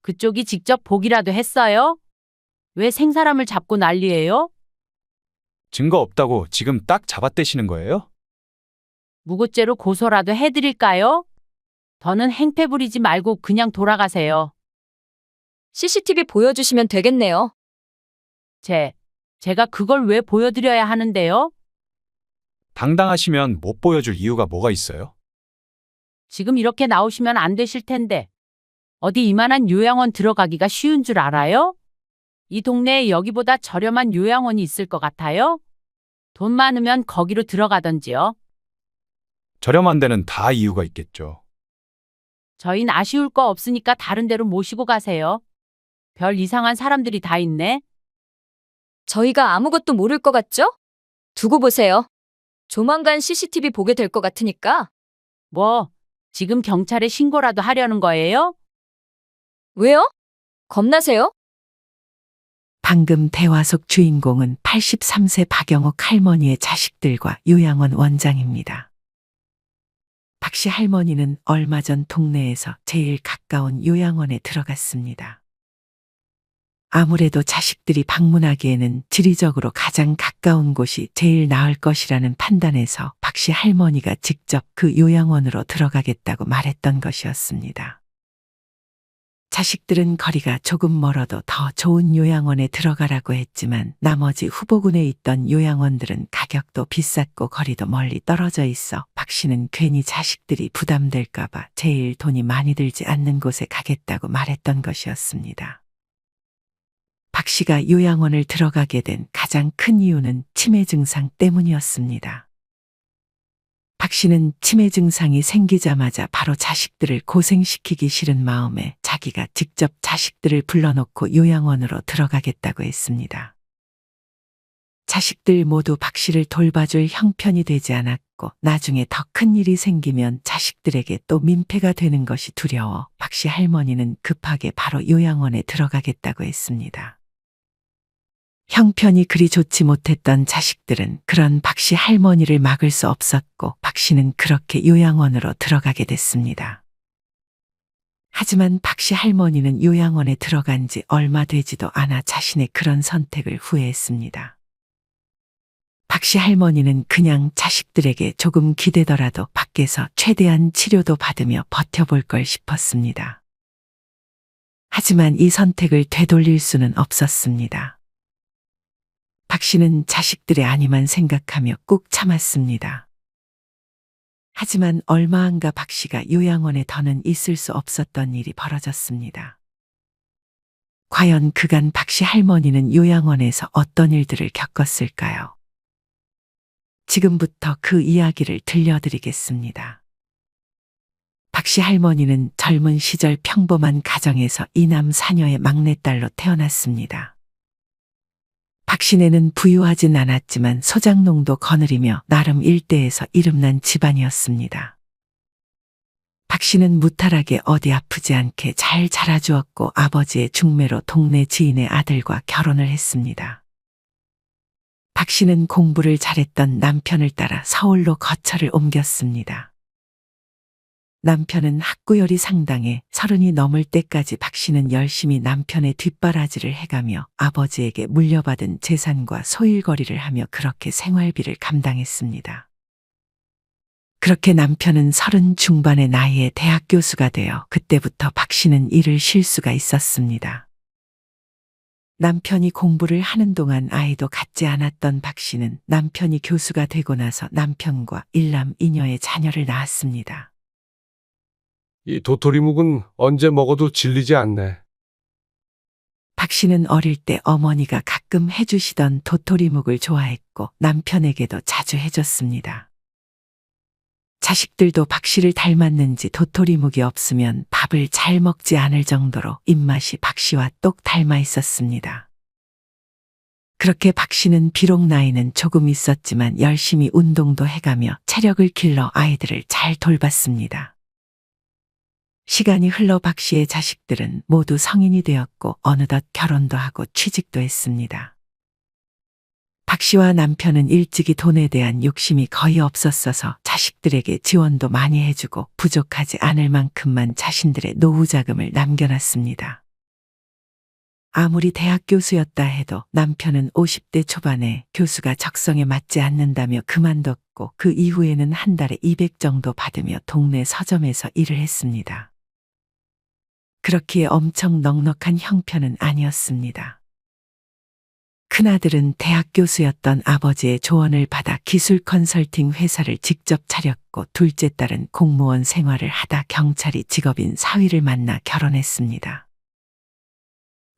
그쪽이 직접 보기라도 했어요? 왜 생사람을 잡고 난리예요? 증거 없다고 지금 딱 잡아떼시는 거예요? 무고죄로 고소라도 해드릴까요? 더는 행패 부리지 말고 그냥 돌아가세요. CCTV 보여주시면 되겠네요. 제가 그걸 왜 보여드려야 하는데요? 당당하시면 못 보여줄 이유가 뭐가 있어요? 지금 이렇게 나오시면 안 되실 텐데. 어디 이만한 요양원 들어가기가 쉬운 줄 알아요? 이 동네에 여기보다 저렴한 요양원이 있을 것 같아요? 돈 많으면 거기로 들어가던지요. 저렴한 데는 다 이유가 있겠죠. 저흰 아쉬울 거 없으니까 다른 데로 모시고 가세요. 별 이상한 사람들이 다 있네. 저희가 아무것도 모를 것 같죠? 두고 보세요. 조만간 CCTV 보게 될 것 같으니까. 뭐, 지금 경찰에 신고라도 하려는 거예요? 왜요? 겁나세요? 방금 대화 속 주인공은 83세 박영옥 할머니의 자식들과 요양원 원장입니다. 박 씨 할머니는 얼마 전 동네에서 제일 가까운 요양원에 들어갔습니다. 아무래도 자식들이 방문하기에는 지리적으로 가장 가까운 곳이 제일 나을 것이라는 판단에서 박 씨 할머니가 직접 그 요양원으로 들어가겠다고 말했던 것이었습니다. 자식들은 거리가 조금 멀어도 더 좋은 요양원에 들어가라고 했지만 나머지 후보군에 있던 요양원들은 가격도 비쌌고 거리도 멀리 떨어져 있어 박 씨는 괜히 자식들이 부담될까봐 제일 돈이 많이 들지 않는 곳에 가겠다고 말했던 것이었습니다. 박 씨가 요양원을 들어가게 된 가장 큰 이유는 치매 증상 때문이었습니다. 박 씨는 치매 증상이 생기자마자 바로 자식들을 고생시키기 싫은 마음에 자기가 직접 자식들을 불러놓고 요양원으로 들어가겠다고 했습니다. 자식들 모두 박 씨를 돌봐줄 형편이 되지 않았고 나중에 더 큰 일이 생기면 자식들에게 또 민폐가 되는 것이 두려워 박 씨 할머니는 급하게 바로 요양원에 들어가겠다고 했습니다. 형편이 그리 좋지 못했던 자식들은 그런 박 씨 할머니를 막을 수 없었고 박 씨는 그렇게 요양원으로 들어가게 됐습니다. 하지만 박 씨 할머니는 요양원에 들어간 지 얼마 되지도 않아 자신의 그런 선택을 후회했습니다. 박 씨 할머니는 그냥 자식들에게 조금 기대더라도 밖에서 최대한 치료도 받으며 버텨볼 걸 싶었습니다. 하지만 이 선택을 되돌릴 수는 없었습니다. 박 씨는 자식들의 안위만 생각하며 꾹 참았습니다. 하지만 얼마 안 가 박 씨가 요양원에 더는 있을 수 없었던 일이 벌어졌습니다. 과연 그간 박 씨 할머니는 요양원에서 어떤 일들을 겪었을까요? 지금부터 그 이야기를 들려드리겠습니다. 박 씨 할머니는 젊은 시절 평범한 가정에서 이남 사녀의 막내딸로 태어났습니다. 박 씨네는 부유하진 않았지만 소작농도 거느리며 나름 일대에서 이름난 집안이었습니다. 박 씨는 무탈하게 어디 아프지 않게 잘 자라주었고 아버지의 중매로 동네 지인의 아들과 결혼을 했습니다. 박 씨는 공부를 잘했던 남편을 따라 서울로 거처를 옮겼습니다. 남편은 학구열이 상당해 30이 넘을 때까지 박 씨는 열심히 남편의 뒷바라지를 해가며 아버지에게 물려받은 재산과 소일거리를 하며 그렇게 생활비를 감당했습니다. 그렇게 남편은 30 중반의 나이에 대학 교수가 되어 그때부터 박 씨는 일을 쉴 수가 있었습니다. 남편이 공부를 하는 동안 아이도 갖지 않았던 박 씨는 남편이 교수가 되고 나서 남편과 일남 이녀의 자녀를 낳았습니다. 이 도토리묵은 언제 먹어도 질리지 않네. 박 씨는 어릴 때 어머니가 가끔 해주시던 도토리묵을 좋아했고 남편에게도 자주 해줬습니다. 자식들도 박 씨를 닮았는지 도토리묵이 없으면 밥을 잘 먹지 않을 정도로 입맛이 박 씨와 똑 닮아 있었습니다. 그렇게 박 씨는 비록 나이는 조금 있었지만 열심히 운동도 해가며 체력을 길러 아이들을 잘 돌봤습니다. 시간이 흘러 박 씨의 자식들은 모두 성인이 되었고 어느덧 결혼도 하고 취직도 했습니다. 박 씨와 남편은 일찍이 돈에 대한 욕심이 거의 없었어서 자식들에게 지원도 많이 해주고 부족하지 않을 만큼만 자신들의 노후 자금을 남겨놨습니다. 아무리 대학 교수였다 해도 남편은 50대 초반에 교수가 적성에 맞지 않는다며 그만뒀고 그 이후에는 한 달에 200 정도 받으며 동네 서점에서 일을 했습니다. 그렇기에 엄청 넉넉한 형편은 아니었습니다. 큰아들은 대학 교수였던 아버지의 조언을 받아 기술 컨설팅 회사를 직접 차렸고 둘째 딸은 공무원 생활을 하다 경찰이 직업인 사위를 만나 결혼했습니다.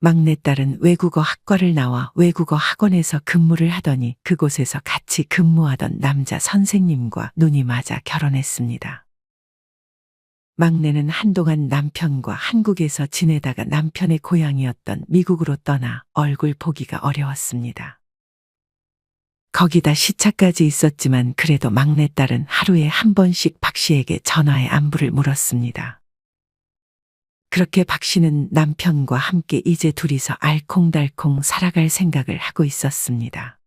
막내딸은 외국어 학과를 나와 외국어 학원에서 근무를 하더니 그곳에서 같이 근무하던 남자 선생님과 눈이 맞아 결혼했습니다. 막내는 한동안 남편과 한국에서 지내다가 남편의 고향이었던 미국으로 떠나 얼굴 보기가 어려웠습니다. 거기다 시차까지 있었지만 그래도 막내딸은 하루에 한 번씩 박 씨에게 전화해 안부를 물었습니다. 그렇게 박 씨는 남편과 함께 이제 둘이서 알콩달콩 살아갈 생각을 하고 있었습니다.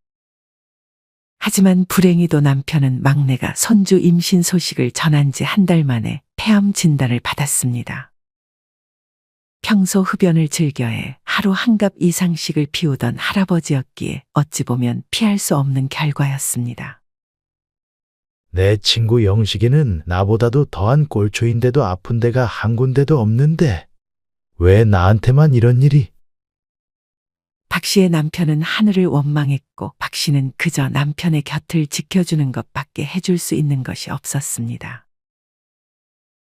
하지만 불행히도 남편은 막내가 손주 임신 소식을 전한 지 한 달 만에 폐암 진단을 받았습니다. 평소 흡연을 즐겨해 하루 한 갑 이상씩을 피우던 할아버지였기에 어찌 보면 피할 수 없는 결과였습니다. 내 친구 영식이는 나보다도 더한 꼴초인데도 아픈 데가 한 군데도 없는데 왜 나한테만 이런 일이? 박 씨의 남편은 하늘을 원망했고 박 씨는 그저 남편의 곁을 지켜주는 것밖에 해줄 수 있는 것이 없었습니다.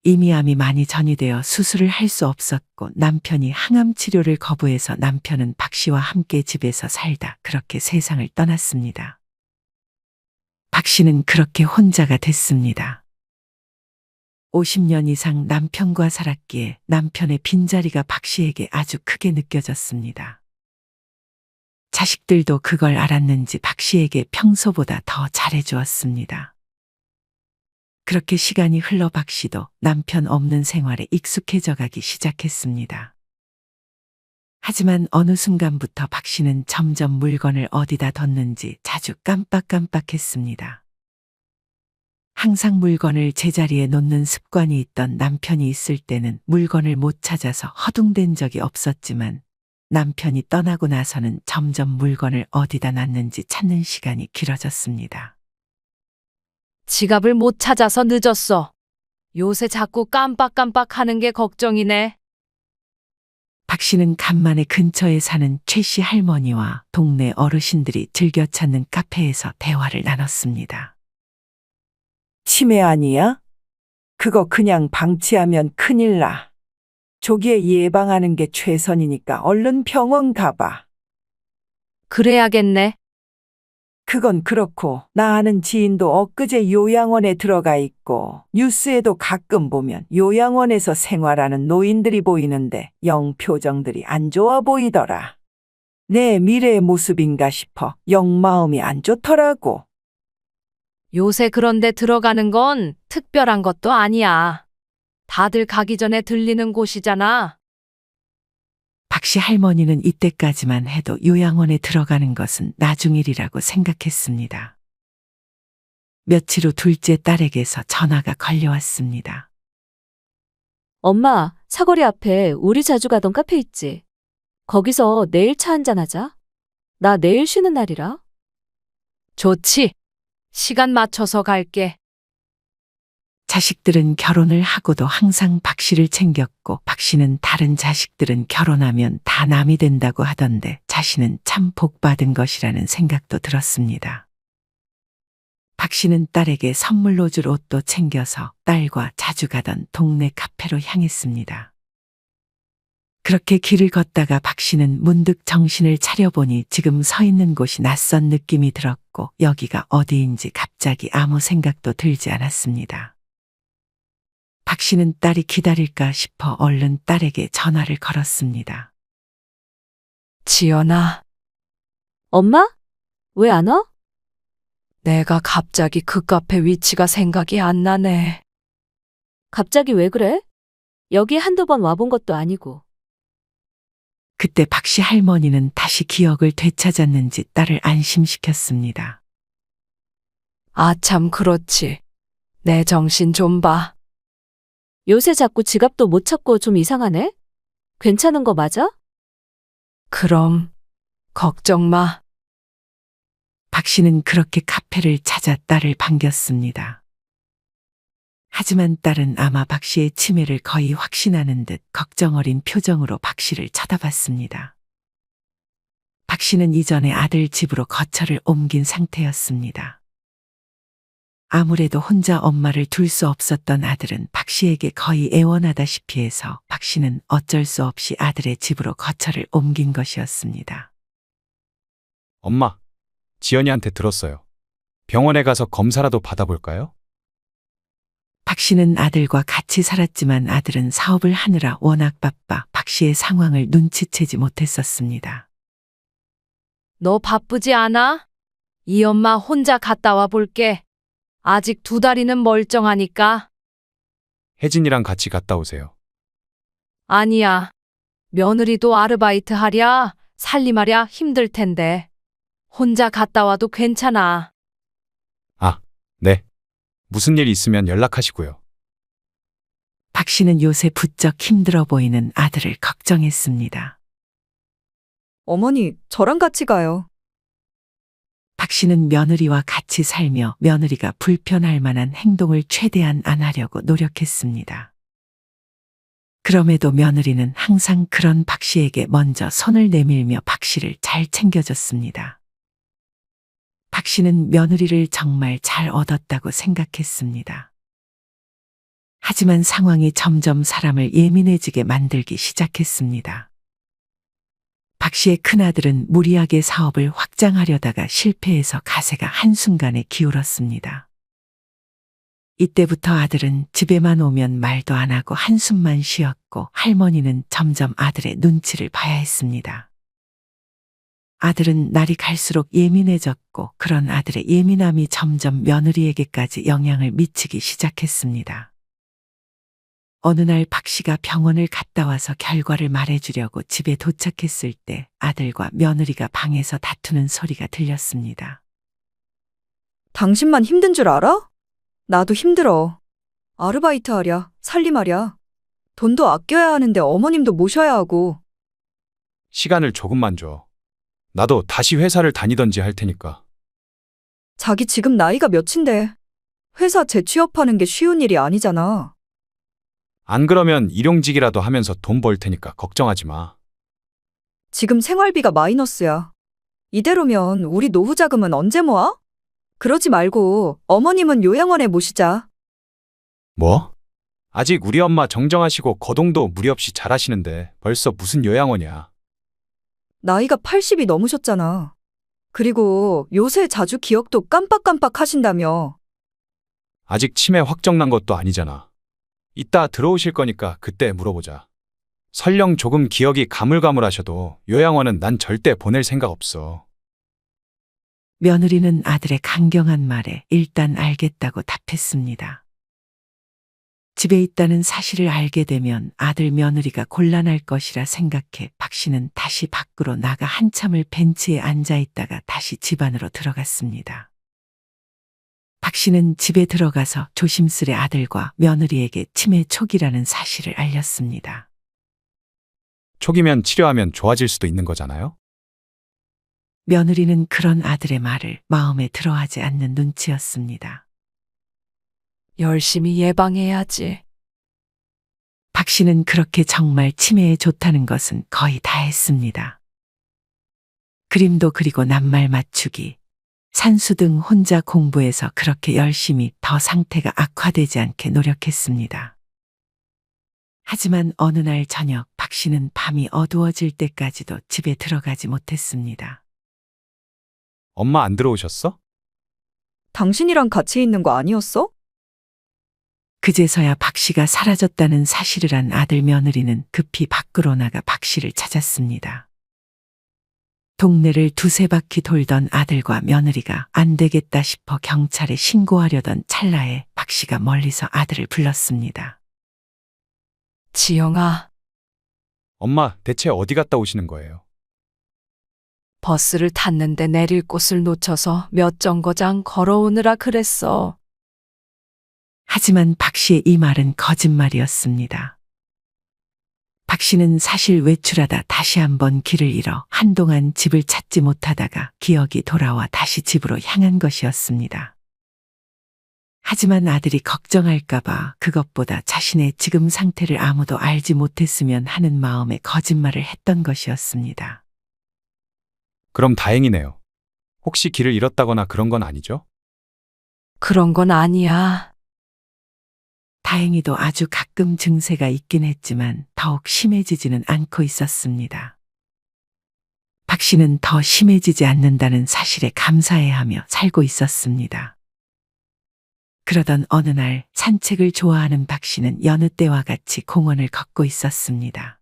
이미 암이 많이 전이되어 수술을 할 수 없었고 남편이 항암 치료를 거부해서 남편은 박 씨와 함께 집에서 살다 그렇게 세상을 떠났습니다. 박 씨는 그렇게 혼자가 됐습니다. 50년 이상 남편과 살았기에 남편의 빈자리가 박 씨에게 아주 크게 느껴졌습니다. 자식들도 그걸 알았는지 박 씨에게 평소보다 더 잘해주었습니다. 그렇게 시간이 흘러 박 씨도 남편 없는 생활에 익숙해져 가기 시작했습니다. 하지만 어느 순간부터 박 씨는 점점 물건을 어디다 뒀는지 자주 깜빡깜빡했습니다. 항상 물건을 제자리에 놓는 습관이 있던 남편이 있을 때는 물건을 못 찾아서 허둥댄 적이 없었지만 남편이 떠나고 나서는 점점 물건을 어디다 놨는지 찾는 시간이 길어졌습니다. 지갑을 못 찾아서 늦었어. 요새 자꾸 깜빡깜빡 하는 게 걱정이네. 박 씨는 간만에 근처에 사는 최 씨 할머니와 동네 어르신들이 즐겨 찾는 카페에서 대화를 나눴습니다. 치매 아니야? 그거 그냥 방치하면 큰일 나. 조기에 예방하는 게 최선이니까 얼른 병원 가봐. 그래야겠네. 그건 그렇고 나 아는 지인도 엊그제 요양원에 들어가 있고 뉴스에도 가끔 보면 요양원에서 생활하는 노인들이 보이는데 영 표정들이 안 좋아 보이더라. 내 미래의 모습인가 싶어 영 마음이 안 좋더라고. 요새 그런데 들어가는 건 특별한 것도 아니야. 다들 가기 전에 들리는 곳이잖아. 박 씨 할머니는 이때까지만 해도 요양원에 들어가는 것은 나중 일이라고 생각했습니다. 며칠 후 둘째 딸에게서 전화가 걸려왔습니다. 엄마, 사거리 앞에 우리 자주 가던 카페 있지? 거기서 내일 차 한잔하자. 나 내일 쉬는 날이라. 좋지. 시간 맞춰서 갈게. 자식들은 결혼을 하고도 항상 박 씨를 챙겼고 박 씨는 다른 자식들은 결혼하면 다 남이 된다고 하던데 자신은 참 복받은 것이라는 생각도 들었습니다. 박 씨는 딸에게 선물로 줄 옷도 챙겨서 딸과 자주 가던 동네 카페로 향했습니다. 그렇게 길을 걷다가 박 씨는 문득 정신을 차려보니 지금 서 있는 곳이 낯선 느낌이 들었고 여기가 어디인지 갑자기 아무 생각도 들지 않았습니다. 박 씨는 딸이 기다릴까 싶어 얼른 딸에게 전화를 걸었습니다. 지연아, 엄마? 왜 안 와? 내가 갑자기 그 카페 위치가 생각이 안 나네. 갑자기 왜 그래? 여기 한두 번 와본 것도 아니고. 그때 박 씨 할머니는 다시 기억을 되찾았는지 딸을 안심시켰습니다. 아, 참 그렇지. 내 정신 좀 봐. 요새 자꾸 지갑도 못 찾고 좀 이상하네? 괜찮은 거 맞아? 그럼 걱정 마. 박 씨는 그렇게 카페를 찾아 딸을 반겼습니다. 하지만 딸은 아마 박 씨의 치매를 거의 확신하는 듯 걱정 어린 표정으로 박 씨를 쳐다봤습니다. 박 씨는 이전에 아들 집으로 거처를 옮긴 상태였습니다. 아무래도 혼자 엄마를 둘 수 없었던 아들은 박 씨에게 거의 애원하다시피 해서 박 씨는 어쩔 수 없이 아들의 집으로 거처를 옮긴 것이었습니다. 엄마, 지연이한테 들었어요. 병원에 가서 검사라도 받아볼까요? 박 씨는 아들과 같이 살았지만 아들은 사업을 하느라 워낙 바빠 박 씨의 상황을 눈치채지 못했었습니다. 너 바쁘지 않아? 이 엄마 혼자 갔다 와 볼게. 아직 2다리는 멀쩡하니까. 혜진이랑 같이 갔다 오세요. 아니야. 며느리도 아르바이트 하랴, 살림하랴 힘들 텐데. 혼자 갔다 와도 괜찮아. 아, 네. 무슨 일 있으면 연락하시고요. 박 씨는 요새 부쩍 힘들어 보이는 아들을 걱정했습니다. 어머니, 저랑 같이 가요. 박 씨는 며느리와 같이 살며 며느리가 불편할 만한 행동을 최대한 안 하려고 노력했습니다. 그럼에도 며느리는 항상 그런 박 씨에게 먼저 손을 내밀며 박 씨를 잘 챙겨줬습니다. 박 씨는 며느리를 정말 잘 얻었다고 생각했습니다. 하지만 상황이 점점 사람을 예민해지게 만들기 시작했습니다. 박 씨의 큰아들은 무리하게 사업을 확장하려다가 실패해서 가세가 한순간에 기울었습니다. 이때부터 아들은 집에만 오면 말도 안 하고 한숨만 쉬었고 할머니는 점점 아들의 눈치를 봐야 했습니다. 아들은 날이 갈수록 예민해졌고 그런 아들의 예민함이 점점 며느리에게까지 영향을 미치기 시작했습니다. 어느 날 박 씨가 병원을 갔다 와서 결과를 말해주려고 집에 도착했을 때 아들과 며느리가 방에서 다투는 소리가 들렸습니다. 당신만 힘든 줄 알아? 나도 힘들어. 아르바이트 하랴, 살림하랴. 돈도 아껴야 하는데 어머님도 모셔야 하고. 시간을 조금만 줘. 나도 다시 회사를 다니던지 할 테니까. 자기 지금 나이가 몇인데 회사 재취업하는 게 쉬운 일이 아니잖아. 안 그러면 일용직이라도 하면서 돈 벌 테니까 걱정하지 마. 지금 생활비가 마이너스야. 이대로면 우리 노후 자금은 언제 모아? 그러지 말고 어머님은 요양원에 모시자. 뭐? 아직 우리 엄마 정정하시고 거동도 무리 없이 잘하시는데 벌써 무슨 요양원이야. 나이가 80이 넘으셨잖아. 그리고 요새 자주 기억도 깜빡깜빡 하신다며. 아직 치매 확정난 것도 아니잖아. 이따 들어오실 거니까 그때 물어보자. 설령 조금 기억이 가물가물하셔도 요양원은 난 절대 보낼 생각 없어. 며느리는 아들의 강경한 말에 일단 알겠다고 답했습니다. 집에 있다는 사실을 알게 되면 아들 며느리가 곤란할 것이라 생각해 박 씨는 다시 밖으로 나가 한참을 벤치에 앉아 있다가 다시 집 안으로 들어갔습니다. 박 씨는 집에 들어가서 조심스레 아들과 며느리에게 치매 초기라는 사실을 알렸습니다. 초기면 치료하면 좋아질 수도 있는 거잖아요? 며느리는 그런 아들의 말을 마음에 들어하지 않는 눈치였습니다. 열심히 예방해야지. 박 씨는 그렇게 정말 치매에 좋다는 것은 거의 다 했습니다. 그림도 그리고 낱말 맞추기, 산수 등 혼자 공부해서 그렇게 열심히 더 상태가 악화되지 않게 노력했습니다. 하지만 어느 날 저녁 박 씨는 밤이 어두워질 때까지도 집에 들어가지 못했습니다. 엄마 안 들어오셨어? 당신이랑 같이 있는 거 아니었어? 그제서야 박 씨가 사라졌다는 사실을 안 아들 며느리는 급히 밖으로 나가 박 씨를 찾았습니다. 동네를 두세 바퀴 돌던 아들과 며느리가 안 되겠다 싶어 경찰에 신고하려던 찰나에 박 씨가 멀리서 아들을 불렀습니다. 지영아, 엄마 대체 어디 갔다 오시는 거예요? 버스를 탔는데 내릴 곳을 놓쳐서 몇 정거장 걸어오느라 그랬어. 하지만 박 씨의 이 말은 거짓말이었습니다. 박 씨는 사실 외출하다 다시 한번 길을 잃어 한동안 집을 찾지 못하다가 기억이 돌아와 다시 집으로 향한 것이었습니다. 하지만 아들이 걱정할까봐 그것보다 자신의 지금 상태를 아무도 알지 못했으면 하는 마음에 거짓말을 했던 것이었습니다. 그럼 다행이네요. 혹시 길을 잃었다거나 그런 건 아니죠? 그런 건 아니야. 다행히도 아주 가끔 증세가 있긴 했지만 더욱 심해지지는 않고 있었습니다. 박 씨는 더 심해지지 않는다는 사실에 감사해하며 살고 있었습니다. 그러던 어느 날 산책을 좋아하는 박 씨는 여느 때와 같이 공원을 걷고 있었습니다.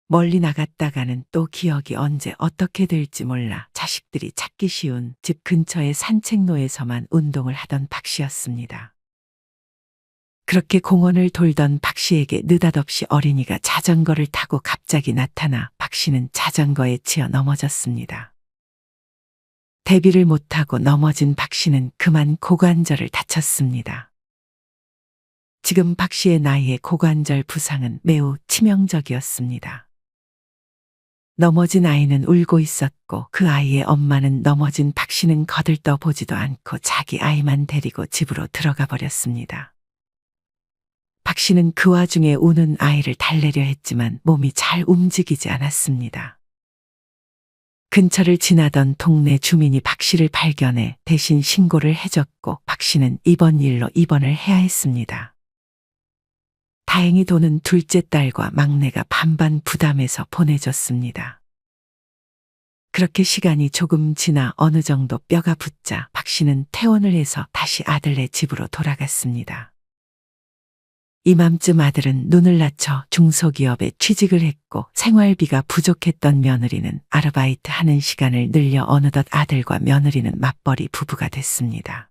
멀리 나갔다가는 또 기억이 언제 어떻게 될지 몰라 자식들이 찾기 쉬운 집 근처의 산책로에서만 운동을 하던 박 씨였습니다. 그렇게 공원을 돌던 박 씨에게 느닷없이 어린이가 자전거를 타고 갑자기 나타나 박 씨는 자전거에 치여 넘어졌습니다. 대비를 못하고 넘어진 박 씨는 그만 고관절을 다쳤습니다. 지금 박 씨의 나이에 고관절 부상은 매우 치명적이었습니다. 넘어진 아이는 울고 있었고 그 아이의 엄마는 넘어진 박 씨는 거들떠 보지도 않고 자기 아이만 데리고 집으로 들어가 버렸습니다. 박 씨는 그 와중에 우는 아이를 달래려 했지만 몸이 잘 움직이지 않았습니다. 근처를 지나던 동네 주민이 박 씨를 발견해 대신 신고를 해줬고 박 씨는 이번 일로 입원을 해야 했습니다. 다행히 돈은 둘째 딸과 막내가 반반 부담해서 보내줬습니다. 그렇게 시간이 조금 지나 어느 정도 뼈가 붙자 박 씨는 퇴원을 해서 다시 아들네 집으로 돌아갔습니다. 이맘쯤 아들은 눈을 낮춰 중소기업에 취직을 했고 생활비가 부족했던 며느리는 아르바이트 하는 시간을 늘려 어느덧 아들과 며느리는 맞벌이 부부가 됐습니다.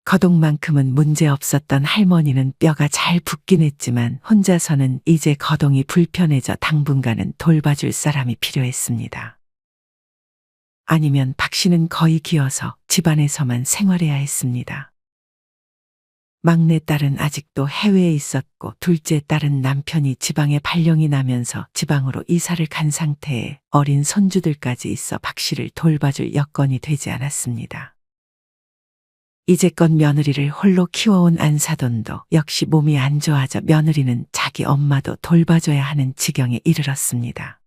거동만큼은 문제 없었던 할머니는 뼈가 잘 붙긴 했지만 혼자서는 이제 거동이 불편해져 당분간은 돌봐줄 사람이 필요했습니다. 아니면 박 씨는 거의 기어서 집안에서만 생활해야 했습니다. 막내 딸은 아직도 해외에 있었고 둘째 딸은 남편이 지방에 발령이 나면서 지방으로 이사를 간 상태에 어린 손주들까지 있어 박 씨를 돌봐줄 여건이 되지 않았습니다. 이제껏 며느리를 홀로 키워온 안사돈도 역시 몸이 안 좋아져 며느리는 자기 엄마도 돌봐줘야 하는 지경에 이르렀습니다.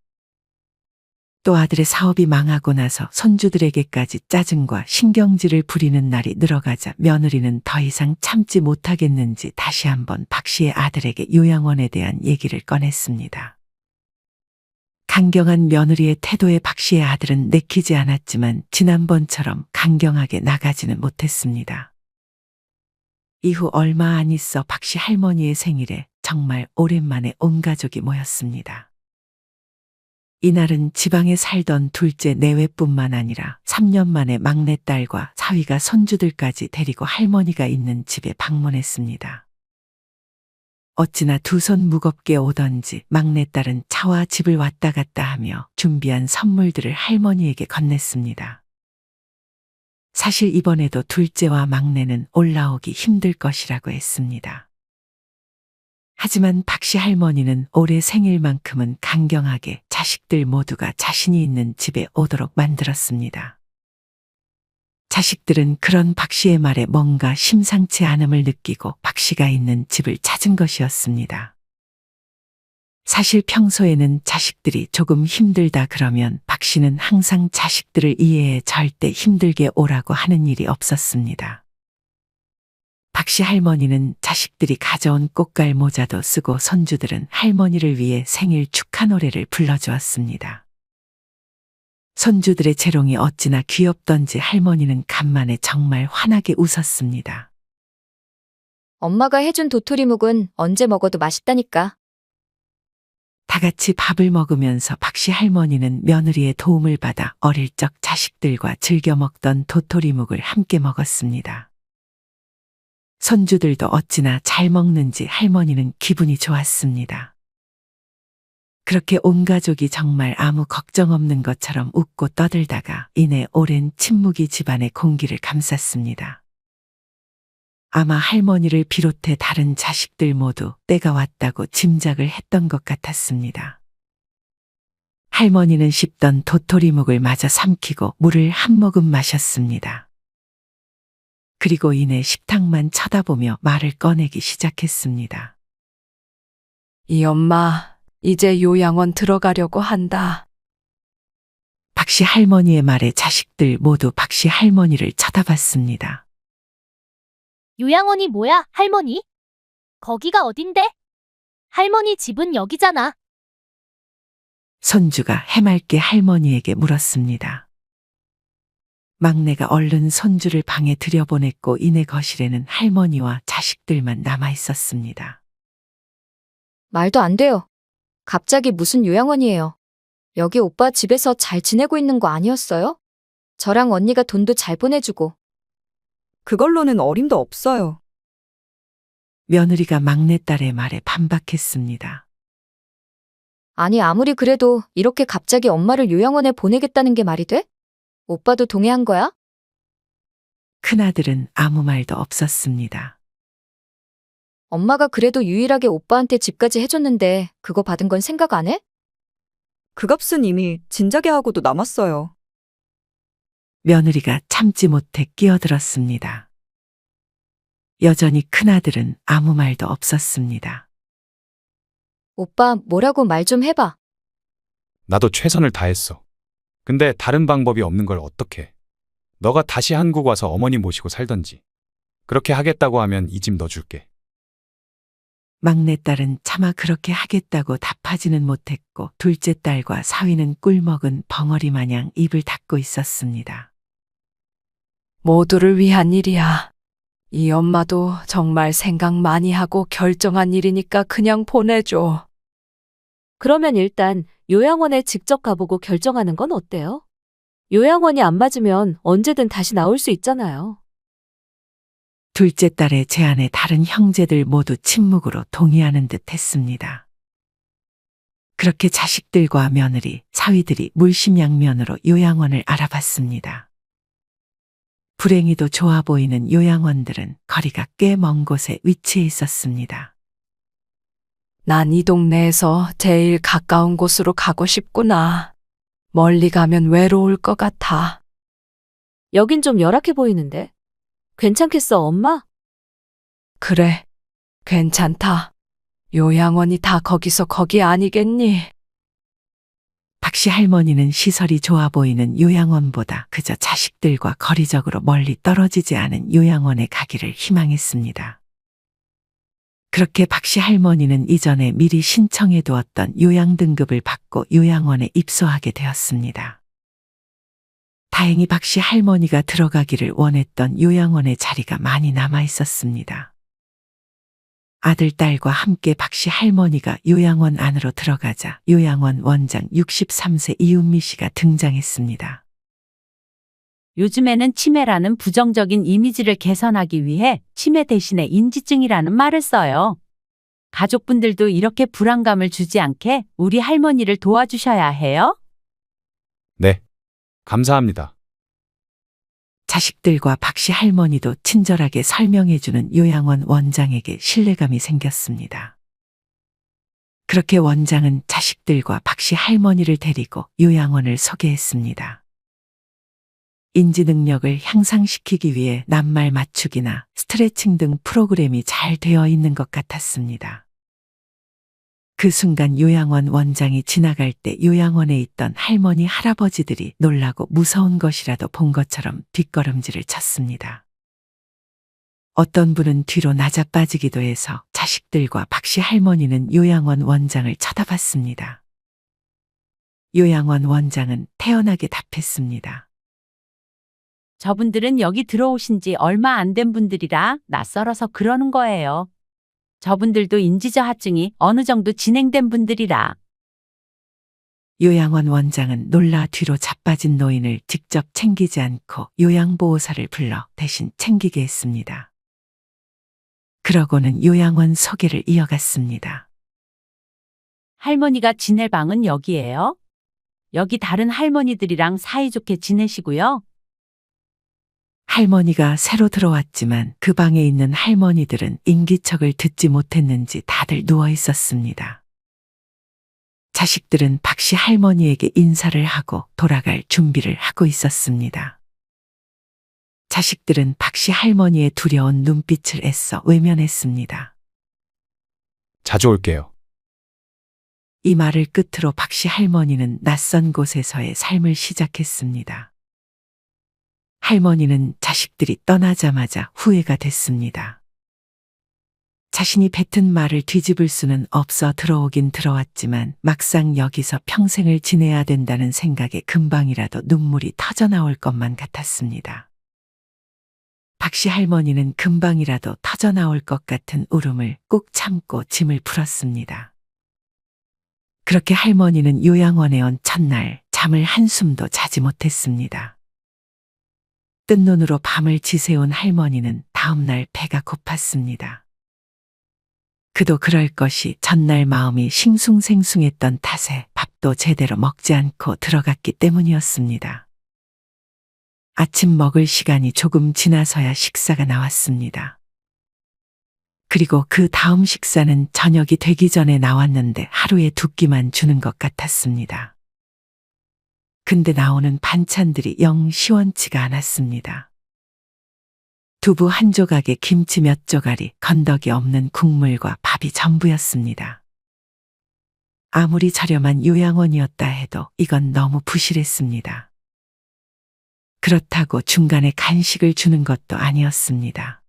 또 아들의 사업이 망하고 나서 손주들에게까지 짜증과 신경질을 부리는 날이 늘어가자 며느리는 더 이상 참지 못하겠는지 다시 한번 박 씨의 아들에게 요양원에 대한 얘기를 꺼냈습니다. 강경한 며느리의 태도에 박 씨의 아들은 내키지 않았지만 지난번처럼 강경하게 나가지는 못했습니다. 이후 얼마 안 있어 박 씨 할머니의 생일에 정말 오랜만에 온 가족이 모였습니다. 이날은 지방에 살던 둘째 내외뿐만 아니라 3년 만에 막내딸과 사위가 손주들까지 데리고 할머니가 있는 집에 방문했습니다. 어찌나 두 손 무겁게 오던지 막내딸은 차와 집을 왔다 갔다 하며 준비한 선물들을 할머니에게 건넸습니다. 사실 이번에도 둘째와 막내는 올라오기 힘들 것이라고 했습니다. 하지만 박 씨 할머니는 올해 생일만큼은 강경하게 자식들 모두가 자신이 있는 집에 오도록 만들었습니다. 자식들은 그런 박 씨의 말에 뭔가 심상치 않음을 느끼고 박 씨가 있는 집을 찾은 것이었습니다. 사실 평소에는 자식들이 조금 힘들다 그러면 박 씨는 항상 자식들을 이해해 절대 힘들게 오라고 하는 일이 없었습니다. 박 씨 할머니는 자식들이 가져온 꽃갈 모자도 쓰고 손주들은 할머니를 위해 생일 축하 노래를 불러주었습니다. 손주들의 재롱이 어찌나 귀엽던지 할머니는 간만에 정말 환하게 웃었습니다. 엄마가 해준 도토리묵은 언제 먹어도 맛있다니까. 다 같이 밥을 먹으면서 박 씨 할머니는 며느리의 도움을 받아 어릴 적 자식들과 즐겨 먹던 도토리묵을 함께 먹었습니다. 손주들도 어찌나 잘 먹는지 할머니는 기분이 좋았습니다. 그렇게 온 가족이 정말 아무 걱정 없는 것처럼 웃고 떠들다가 이내 오랜 침묵이 집안의 공기를 감쌌습니다. 아마 할머니를 비롯해 다른 자식들 모두 때가 왔다고 짐작을 했던 것 같았습니다. 할머니는 씹던 도토리묵을 마저 삼키고 물을 한 모금 마셨습니다. 그리고 이내 식탁만 쳐다보며 말을 꺼내기 시작했습니다. 이 엄마, 이제 요양원 들어가려고 한다. 박씨 할머니의 말에 자식들 모두 박씨 할머니를 쳐다봤습니다. 요양원이 뭐야, 할머니? 거기가 어딘데? 할머니 집은 여기잖아. 손주가 해맑게 할머니에게 물었습니다. 막내가 얼른 손주를 방에 들여보냈고 이내 거실에는 할머니와 자식들만 남아 있었습니다. 말도 안 돼요. 갑자기 무슨 요양원이에요. 여기 오빠 집에서 잘 지내고 있는 거 아니었어요? 저랑 언니가 돈도 잘 보내주고. 그걸로는 어림도 없어요. 며느리가 막내딸의 말에 반박했습니다. 아니, 아무리 그래도 이렇게 갑자기 엄마를 요양원에 보내겠다는 게 말이 돼? 오빠도 동의한 거야? 큰아들은 아무 말도 없었습니다. 엄마가 그래도 유일하게 오빠한테 집까지 해줬는데 그거 받은 건 생각 안 해? 그 값은 이미 진작에 하고도 남았어요. 며느리가 참지 못해 끼어들었습니다. 여전히 큰아들은 아무 말도 없었습니다. 오빠 뭐라고 말 좀 해봐. 나도 최선을 다했어. 근데 다른 방법이 없는 걸 어떡해. 너가 다시 한국 와서 어머니 모시고 살던지. 그렇게 하겠다고 하면 이 집 넣어줄게. 막내딸은 차마 그렇게 하겠다고 답하지는 못했고 둘째 딸과 사위는 꿀먹은 벙어리 마냥 입을 닫고 있었습니다. 모두를 위한 일이야. 이 엄마도 정말 생각 많이 하고 결정한 일이니까 그냥 보내줘. 그러면 일단 요양원에 직접 가보고 결정하는 건 어때요? 요양원이 안 맞으면 언제든 다시 나올 수 있잖아요. 둘째 딸의 제안에 다른 형제들 모두 침묵으로 동의하는 듯 했습니다. 그렇게 자식들과 며느리, 사위들이 물심양면으로 요양원을 알아봤습니다. 불행히도 좋아 보이는 요양원들은 거리가 꽤 먼 곳에 위치해 있었습니다. 난 이 동네에서 제일 가까운 곳으로 가고 싶구나. 멀리 가면 외로울 것 같아. 여긴 좀 열악해 보이는데. 괜찮겠어, 엄마? 그래, 괜찮다. 요양원이 다 거기서 거기 아니겠니? 박씨 할머니는 시설이 좋아 보이는 요양원보다 그저 자식들과 거리적으로 멀리 떨어지지 않은 요양원에 가기를 희망했습니다. 그렇게 박씨 할머니는 이전에 미리 신청해 두었던 요양 등급을 받고 요양원에 입소하게 되었습니다. 다행히 박씨 할머니가 들어가기를 원했던 요양원의 자리가 많이 남아 있었습니다. 아들, 딸과 함께 박씨 할머니가 요양원 안으로 들어가자 요양원 원장 63세 이은미 씨가 등장했습니다. 요즘에는 치매라는 부정적인 이미지를 개선하기 위해 치매 대신에 인지증이라는 말을 써요. 가족분들도 이렇게 불안감을 주지 않게 우리 할머니를 도와주셔야 해요. 네. 감사합니다. 자식들과 박씨 할머니도 친절하게 설명해주는 요양원 원장에게 신뢰감이 생겼습니다. 그렇게 원장은 자식들과 박씨 할머니를 데리고 요양원을 소개했습니다. 인지 능력을 향상시키기 위해 낱말 맞추기나 스트레칭 등 프로그램이 잘 되어 있는 것 같았습니다. 그 순간 요양원 원장이 지나갈 때 요양원에 있던 할머니, 할아버지들이 놀라고 무서운 것이라도 본 것처럼 뒷걸음질을 쳤습니다. 어떤 분은 뒤로 낮아빠지기도 해서 자식들과 박씨 할머니는 요양원 원장을 쳐다봤습니다. 요양원 원장은 태연하게 답했습니다. 저분들은 여기 들어오신 지 얼마 안 된 분들이라 낯설어서 그러는 거예요. 저분들도 인지저하증이 어느 정도 진행된 분들이라. 요양원 원장은 놀라 뒤로 자빠진 노인을 직접 챙기지 않고 요양보호사를 불러 대신 챙기게 했습니다. 그러고는 요양원 소개를 이어갔습니다. 할머니가 지낼 방은 여기예요. 여기 다른 할머니들이랑 사이좋게 지내시고요. 할머니가 새로 들어왔지만 그 방에 있는 할머니들은 인기척을 듣지 못했는지 다들 누워 있었습니다. 자식들은 박씨 할머니에게 인사를 하고 돌아갈 준비를 하고 있었습니다. 자식들은 박씨 할머니의 두려운 눈빛을 애써 외면했습니다. 자주 올게요. 이 말을 끝으로 박씨 할머니는 낯선 곳에서의 삶을 시작했습니다. 할머니는 자식들이 떠나자마자 후회가 됐습니다. 자신이 뱉은 말을 뒤집을 수는 없어 들어오긴 들어왔지만 막상 여기서 평생을 지내야 된다는 생각에 금방이라도 눈물이 터져나올 것만 같았습니다. 박씨 할머니는 금방이라도 터져나올 것 같은 울음을 꾹 참고 짐을 풀었습니다. 그렇게 할머니는 요양원에 온 첫날 잠을 한숨도 자지 못했습니다. 뜬 눈으로 밤을 지새운 할머니는 다음날 배가 고팠습니다. 그도 그럴 것이 전날 마음이 싱숭생숭했던 탓에 밥도 제대로 먹지 않고 들어갔기 때문이었습니다. 아침 먹을 시간이 조금 지나서야 식사가 나왔습니다. 그리고 그 다음 식사는 저녁이 되기 전에 나왔는데 하루에 2끼만 주는 것 같았습니다. 근데 나오는 반찬들이 영 시원치가 않았습니다. 두부 한 조각에 김치 몇 조각이 건더기 없는 국물과 밥이 전부였습니다. 아무리 저렴한 요양원이었다 해도 이건 너무 부실했습니다. 그렇다고 중간에 간식을 주는 것도 아니었습니다.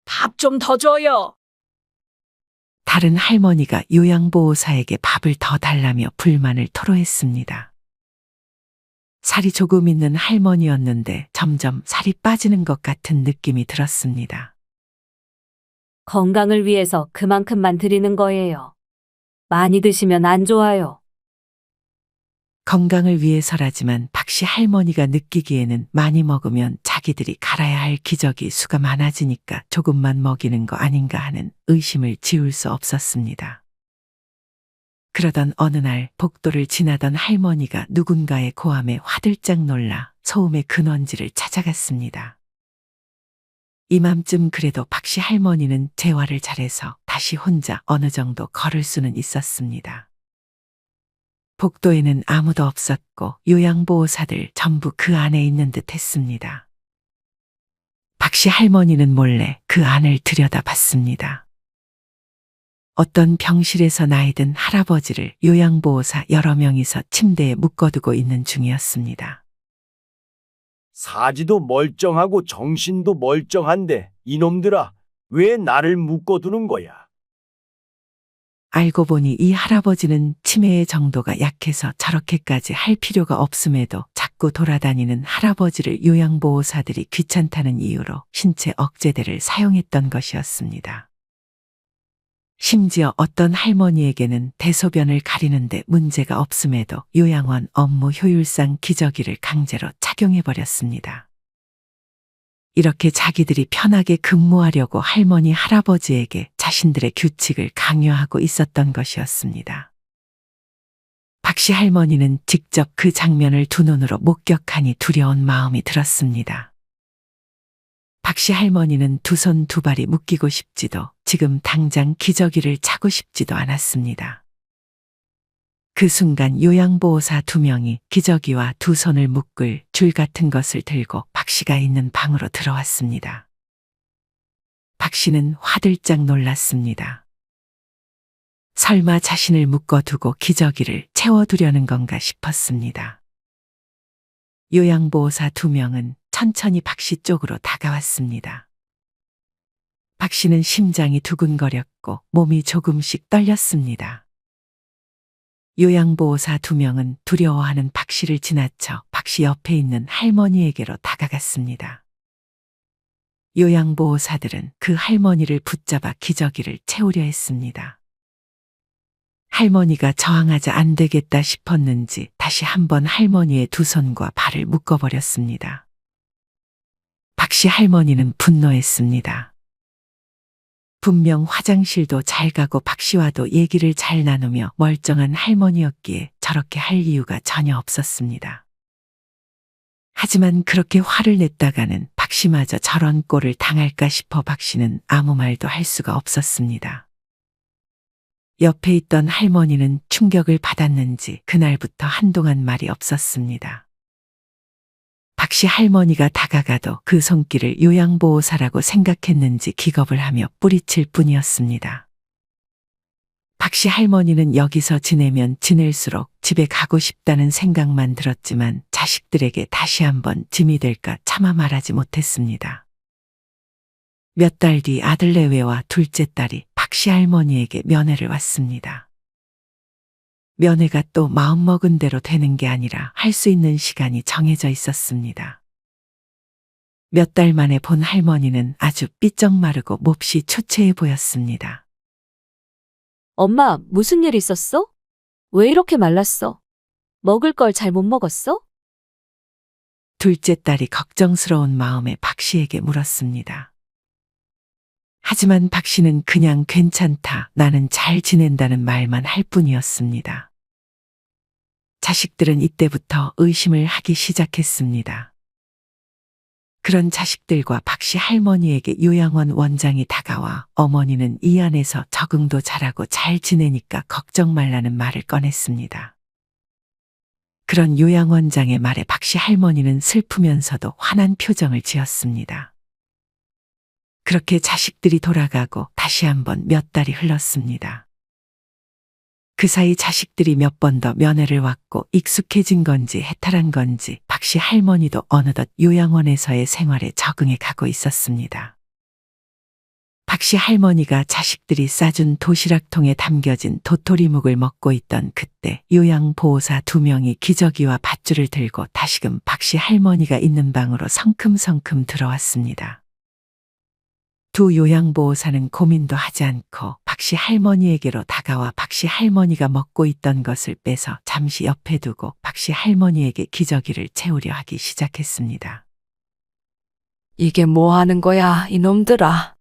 밥 좀 더 줘요. 다른 할머니가 요양보호사에게 밥을 더 달라며 불만을 토로했습니다. 살이 조금 있는 할머니였는데 점점 살이 빠지는 것 같은 느낌이 들었습니다. 건강을 위해서 그만큼만 드리는 거예요. 많이 드시면 안 좋아요. 건강을 위해서라지만 박씨 할머니가 느끼기에는 많이 먹으면 자기들이 갈아야 할 기저귀 수가 많아지니까 조금만 먹이는 거 아닌가 하는 의심을 지울 수 없었습니다. 그러던 어느 날 복도를 지나던 할머니가 누군가의 고함에 화들짝 놀라 소음의 근원지를 찾아갔습니다. 이맘쯤 그래도 박씨 할머니는 재활을 잘해서 다시 혼자 어느 정도 걸을 수는 있었습니다. 복도에는 아무도 없었고 요양보호사들 전부 그 안에 있는 듯 했습니다. 박씨 할머니는 몰래 그 안을 들여다봤습니다. 어떤 병실에서 나이 든 할아버지를 요양보호사 여러 명이서 침대에 묶어두고 있는 중이었습니다. 사지도 멀쩡하고 정신도 멀쩡한데 이놈들아, 왜 나를 묶어두는 거야? 알고 보니 이 할아버지는 치매의 정도가 약해서 저렇게까지 할 필요가 없음에도 자꾸 돌아다니는 할아버지를 요양보호사들이 귀찮다는 이유로 신체 억제대를 사용했던 것이었습니다. 심지어 어떤 할머니에게는 대소변을 가리는데 문제가 없음에도 요양원 업무 효율상 기저귀를 강제로 착용해버렸습니다. 이렇게 자기들이 편하게 근무하려고 할머니, 할아버지에게 자신들의 규칙을 강요하고 있었던 것이었습니다. 박씨 할머니는 직접 그 장면을 두 눈으로 목격하니 두려운 마음이 들었습니다. 박씨 할머니는 두 손 두 발이 묶이고 싶지도 지금 당장 기저귀를 차고 싶지도 않았습니다. 그 순간 요양보호사 2명이 기저귀와 두 손을 묶을 줄 같은 것을 들고 박씨가 있는 방으로 들어왔습니다. 박씨는 화들짝 놀랐습니다. 설마 자신을 묶어두고 기저귀를 채워두려는 건가 싶었습니다. 요양보호사 2명은 천천히 박씨 쪽으로 다가왔습니다. 박씨는 심장이 두근거렸고 몸이 조금씩 떨렸습니다. 요양보호사 2명은 두려워하는 박씨를 지나쳐 박씨 옆에 있는 할머니에게로 다가갔습니다. 요양보호사들은 그 할머니를 붙잡아 기저귀를 채우려 했습니다. 할머니가 저항하자 안 되겠다 싶었는지 다시 한번 할머니의 두 손과 발을 묶어버렸습니다. 박씨 할머니는 분노했습니다. 분명 화장실도 잘 가고 박씨와도 얘기를 잘 나누며 멀쩡한 할머니였기에 저렇게 할 이유가 전혀 없었습니다. 하지만 그렇게 화를 냈다가는 박씨마저 저런 꼴을 당할까 싶어 박씨는 아무 말도 할 수가 없었습니다. 옆에 있던 할머니는 충격을 받았는지 그날부터 한동안 말이 없었습니다. 박씨 할머니가 다가가도 그 손길을 요양보호사라고 생각했는지 기겁을 하며 뿌리칠 뿐이었습니다. 박씨 할머니는 여기서 지내면 지낼수록 집에 가고 싶다는 생각만 들었지만 자식들에게 다시 한번 짐이 될까 차마 말하지 못했습니다. 몇 달 뒤 아들 내외와 둘째 딸이 박씨 할머니에게 면회를 왔습니다. 면회가 또 마음먹은 대로 되는 게 아니라 할 수 있는 시간이 정해져 있었습니다. 몇 달 만에 본 할머니는 아주 삐쩍 마르고 몹시 초췌해 보였습니다. 엄마, 무슨 일 있었어? 왜 이렇게 말랐어? 먹을 걸 잘 못 먹었어? 둘째 딸이 걱정스러운 마음에 박씨에게 물었습니다. 하지만 박씨는 그냥 괜찮다, 나는 잘 지낸다는 말만 할 뿐이었습니다. 자식들은 이때부터 의심을 하기 시작했습니다. 그런 자식들과 박씨 할머니에게 요양원 원장이 다가와 어머니는 이 안에서 적응도 잘하고 잘 지내니까 걱정 말라는 말을 꺼냈습니다. 그런 요양원장의 말에 박씨 할머니는 슬프면서도 화난 표정을 지었습니다. 그렇게 자식들이 돌아가고 다시 한번 몇 달이 흘렀습니다. 그 사이 자식들이 몇 번 더 면회를 왔고 익숙해진 건지 해탈한 건지 박씨 할머니도 어느덧 요양원에서의 생활에 적응해 가고 있었습니다. 박씨 할머니가 자식들이 싸준 도시락통에 담겨진 도토리묵을 먹고 있던 그때 요양보호사 2명이 기저귀와 밧줄을 들고 다시금 박씨 할머니가 있는 방으로 성큼성큼 들어왔습니다. 두 요양보호사는 고민도 하지 않고 박씨 할머니에게로 다가와 박씨 할머니가 먹고 있던 것을 빼서 잠시 옆에 두고 박씨 할머니에게 기저귀를 채우려 하기 시작했습니다. 이게 뭐 하는 거야, 이놈들아.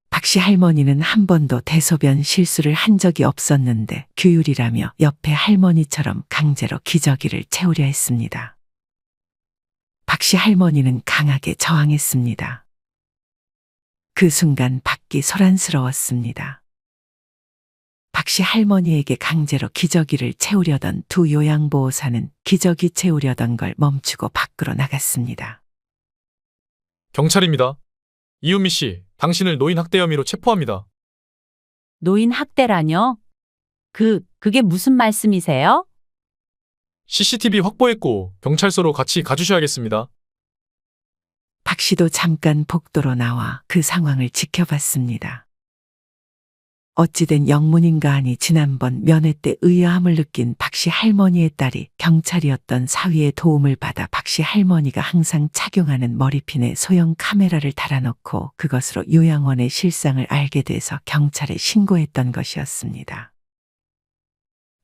박씨 할머니는 한 번도 대소변 실수를 한 적이 없었는데 규율이라며 옆에 할머니처럼 강제로 기저귀를 채우려 했습니다. 박씨 할머니는 강하게 저항했습니다. 그 순간 밖이 소란스러웠습니다. 박씨 할머니에게 강제로 기저귀를 채우려던 두 요양보호사는 기저귀 채우려던 걸 멈추고 밖으로 나갔습니다. 경찰입니다. 이은미 씨, 당신을 노인 학대 혐의로 체포합니다. 노인 학대라뇨? 그게 무슨 말씀이세요? CCTV 확보했고 경찰서로 같이 가주셔야겠습니다. 박 씨도 잠깐 복도로 나와 그 상황을 지켜봤습니다. 어찌된 영문인가 하니 지난번 면회 때 의아함을 느낀 박 씨 할머니의 딸이 경찰이었던 사위의 도움을 받아 박 씨 할머니가 항상 착용하는 머리핀에 소형 카메라를 달아놓고 그것으로 요양원의 실상을 알게 돼서 경찰에 신고했던 것이었습니다.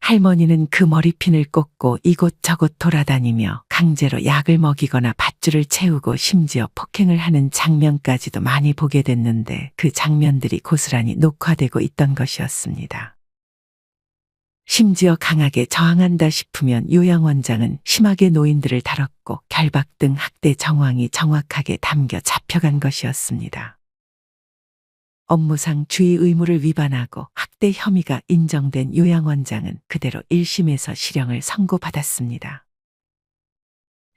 할머니는 그 머리핀을 꽂고 이곳저곳 돌아다니며 강제로 약을 먹이거나 밧줄을 채우고 심지어 폭행을 하는 장면까지도 많이 보게 됐는데 그 장면들이 고스란히 녹화되고 있던 것이었습니다. 심지어 강하게 저항한다 싶으면 요양원장은 심하게 노인들을 다뤘고 결박 등 학대 정황이 정확하게 담겨 잡혀간 것이었습니다. 업무상 주의 의무를 위반하고 학대 혐의가 인정된 요양원장은 그대로 1심에서 실형을 선고받았습니다.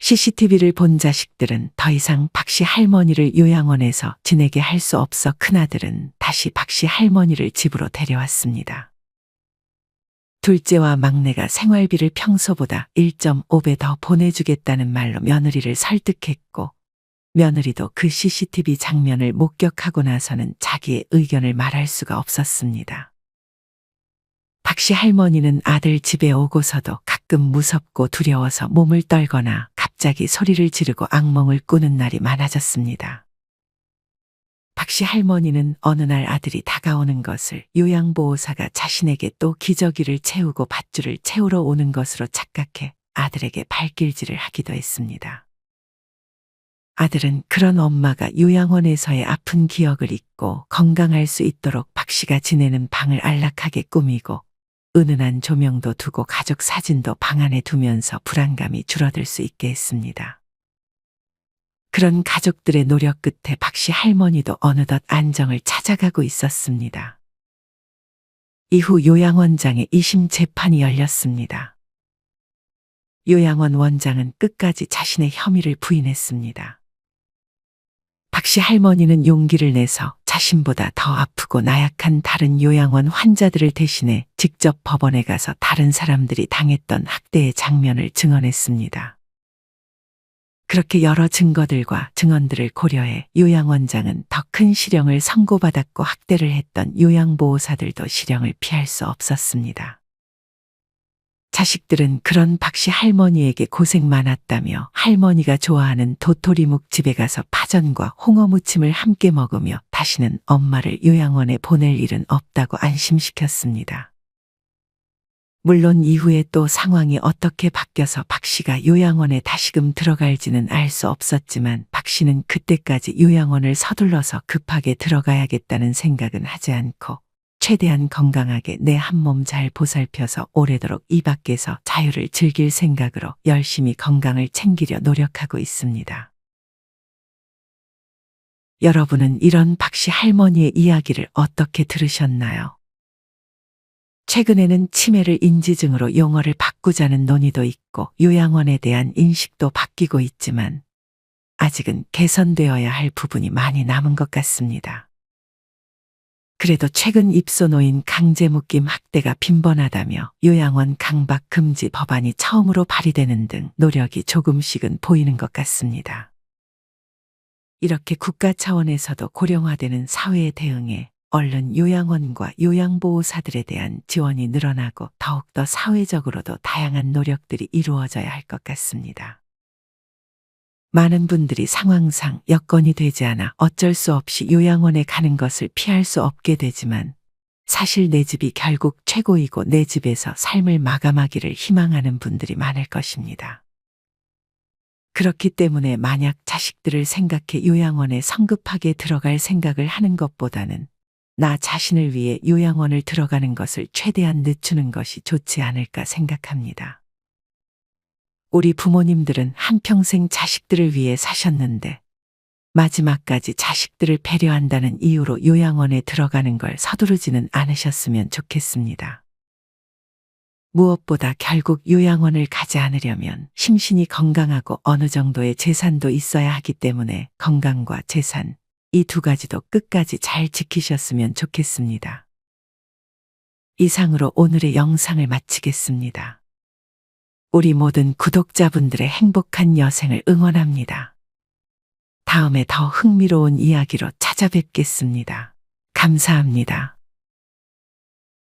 CCTV를 본 자식들은 더 이상 박 씨 할머니를 요양원에서 지내게 할 수 없어 큰아들은 다시 박 씨 할머니를 집으로 데려왔습니다. 둘째와 막내가 생활비를 평소보다 1.5배 더 보내주겠다는 말로 며느리를 설득했고 며느리도 그 CCTV 장면을 목격하고 나서는 자기의 의견을 말할 수가 없었습니다. 박 씨 할머니는 아들 집에 오고서도 가끔 무섭고 두려워서 몸을 떨거나 갑자기 소리를 지르고 악몽을 꾸는 날이 많아졌습니다. 박 씨 할머니는 어느 날 아들이 다가오는 것을 요양보호사가 자신에게 또 기저귀를 채우고 밧줄을 채우러 오는 것으로 착각해 아들에게 발길질을 하기도 했습니다. 아들은 그런 엄마가 요양원에서의 아픈 기억을 잊고 건강할 수 있도록 박 씨가 지내는 방을 안락하게 꾸미고 은은한 조명도 두고 가족 사진도 방 안에 두면서 불안감이 줄어들 수 있게 했습니다. 그런 가족들의 노력 끝에 박씨 할머니도 어느덧 안정을 찾아가고 있었습니다. 이후 요양원장의 2심 재판이 열렸습니다. 요양원 원장은 끝까지 자신의 혐의를 부인했습니다. 박씨 할머니는 용기를 내서 자신보다 더 아프고 나약한 다른 요양원 환자들을 대신해 직접 법원에 가서 다른 사람들이 당했던 학대의 장면을 증언했습니다. 그렇게 여러 증거들과 증언들을 고려해 요양원장은 더 큰 실형을 선고받았고 학대를 했던 요양보호사들도 실형을 피할 수 없었습니다. 자식들은 그런 박씨 할머니에게 고생 많았다며 할머니가 좋아하는 도토리묵 집에 가서 파전과 홍어무침을 함께 먹으며 다시는 엄마를 요양원에 보낼 일은 없다고 안심시켰습니다. 물론 이후에 또 상황이 어떻게 바뀌어서 박씨가 요양원에 다시금 들어갈지는 알 수 없었지만 박씨는 그때까지 요양원을 서둘러서 급하게 들어가야겠다는 생각은 하지 않고 최대한 건강하게 내 한 몸 잘 보살펴서 오래도록 이 밖에서 자유를 즐길 생각으로 열심히 건강을 챙기려 노력하고 있습니다. 여러분은 이런 박씨 할머니의 이야기를 어떻게 들으셨나요? 최근에는 치매를 인지증으로 용어를 바꾸자는 논의도 있고 요양원에 대한 인식도 바뀌고 있지만 아직은 개선되어야 할 부분이 많이 남은 것 같습니다. 그래도 최근 입소노인 강제묶임 학대가 빈번하다며 요양원 강박 금지 법안이 처음으로 발의되는 등 노력이 조금씩은 보이는 것 같습니다. 이렇게 국가 차원에서도 고령화되는 사회에 대응해 얼른 요양원과 요양보호사들에 대한 지원이 늘어나고 더욱더 사회적으로도 다양한 노력들이 이루어져야 할 것 같습니다. 많은 분들이 상황상 여건이 되지 않아 어쩔 수 없이 요양원에 가는 것을 피할 수 없게 되지만 사실 내 집이 결국 최고이고 내 집에서 삶을 마감하기를 희망하는 분들이 많을 것입니다. 그렇기 때문에 만약 자식들을 생각해 요양원에 성급하게 들어갈 생각을 하는 것보다는 나 자신을 위해 요양원을 들어가는 것을 최대한 늦추는 것이 좋지 않을까 생각합니다. 우리 부모님들은 한평생 자식들을 위해 사셨는데 마지막까지 자식들을 배려한다는 이유로 요양원에 들어가는 걸 서두르지는 않으셨으면 좋겠습니다. 무엇보다 결국 요양원을 가지 않으려면 심신이 건강하고 어느 정도의 재산도 있어야 하기 때문에 건강과 재산, 이 두 가지도 끝까지 잘 지키셨으면 좋겠습니다. 이상으로 오늘의 영상을 마치겠습니다. 우리 모든 구독자분들의 행복한 여생을 응원합니다. 다음에 더 흥미로운 이야기로 찾아뵙겠습니다. 감사합니다.